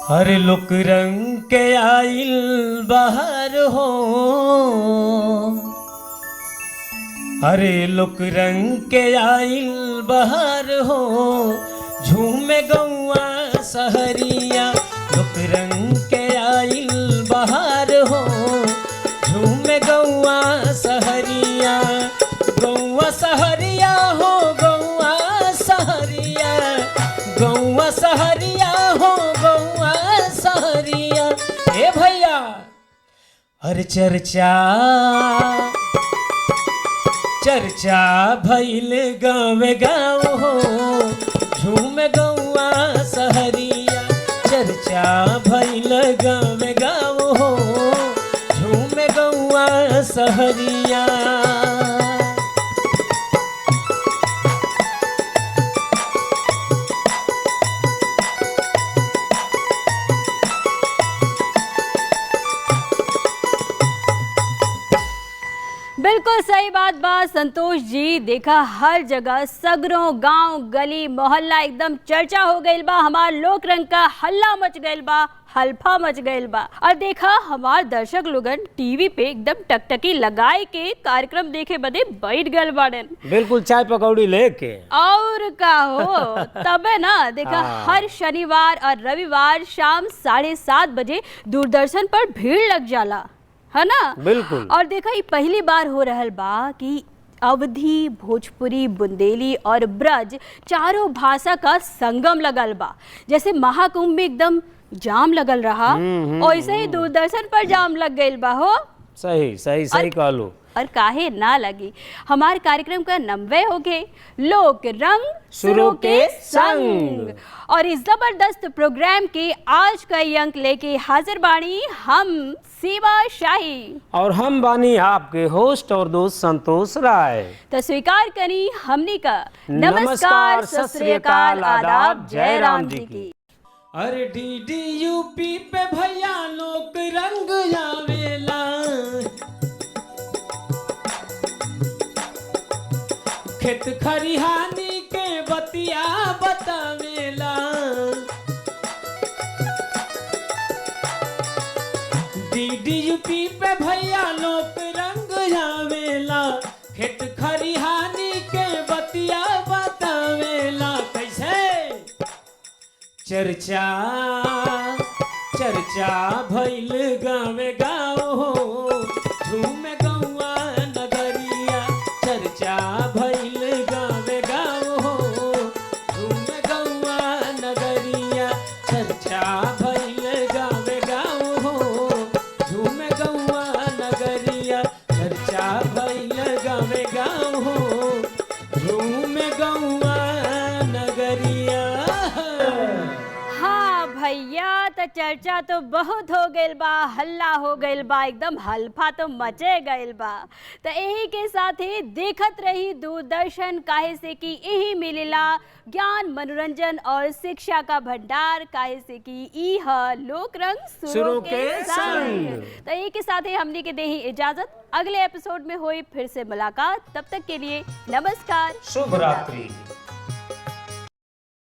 हरे लोक रंग के आइल बाहर हो, हरे लोक रंग के आइल बाहर हो, झूमे गौआ सहरिया। लोक रंग के आइल बाहर हो, झूमे गौआ सहरिया। गौआ सहरिया हो, गौआ सहरिया, गौआ सहरिया हो, गौआ सहरिया। ए भैया हर चर्चा चर्चा भइल गाँव गाँव हो, झूम गौआ सहरिया। चर्चा भइल गाँव गाँव हो, झूम गौआ सहरिया। बिल्कुल सही बात बा संतोष जी। देखा हर जगह सगरों गांव गली मोहल्ला एकदम चर्चा हो गईल बा। हमार लोक रंग का हल्ला मच गईल बा, हल्फा मच गईल बा। और देखा हमार दर्शक लोगन टीवी पे एकदम टकटकी लगाए के कार्यक्रम देखे बदे बैठ गए बाड़न। बिल्कुल चाय पकौड़ी लेके। और का हो तबे ना देखा हर शनिवार और रविवार शाम 7:30 बजे दूरदर्शन पर भीड़ लग जाला, है ना। बिल्कुल। और देखा ये पहली बार हो रहल बा कि अवधी, भोजपुरी, बुंदेली और ब्रज चारों भाषा का संगम लगल बा। जैसे महाकुंभ में एकदम जाम लगल रहा, वैसे ही दूरदर्शन पर जाम लग गईल बा हो। सही सही सही कहलो। और काहे ना लगी। हमारे कार्यक्रम का नंबे हो गए लोक रंग सुरों के संग। और इस जबरदस्त प्रोग्राम के आज का अंक लेके हाजिर बाणी हम सीमा शाही और हम बानी आपके होस्ट और दोस्त संतोष राय। तो स्वीकार करी हमनी का नमस्कार, सत श्री अकाल, आदाब, जय राम जी की। अरे डीडी यूपी पे भैया लोक रंग आवेला, खेत खरिहानी के बतिया बतावेला। डीडी यूपी पे भैया लोक रंग आवेला, खेत खरिहानी के बतिया बतावेला। कैसे चर्चा चर्चा भइल गाँव गाँव हो, झूम गौआ नगरिया। चर्चा भइल गाँव गाँव हो, झूम गौआ नगरिया। चर्चा भइल गाँव गाँव हो, झूम गौआ नगरिया। चर्चा भइल गाँव गाँव हो, झूम गौआ नगरिया। भैया तो चर्चा तो बहुत हो गईल बा, हल्ला हो गईल बा, एकदम हल्फा तो मचे गईल बा। तो यही के साथ ही देखत रही दूरदर्शन, काहे से कि यही मिलेला ज्ञान, मनोरंजन और शिक्षा का भंडार। काहे से कि ई ह लोक रंग सुरों के संग। तो यही के साथ ही हमने के देही इजाजत, अगले एपिसोड में हुई फिर से मुलाकात। तब तक के लिए नमस्कार, शुभ रात्रि।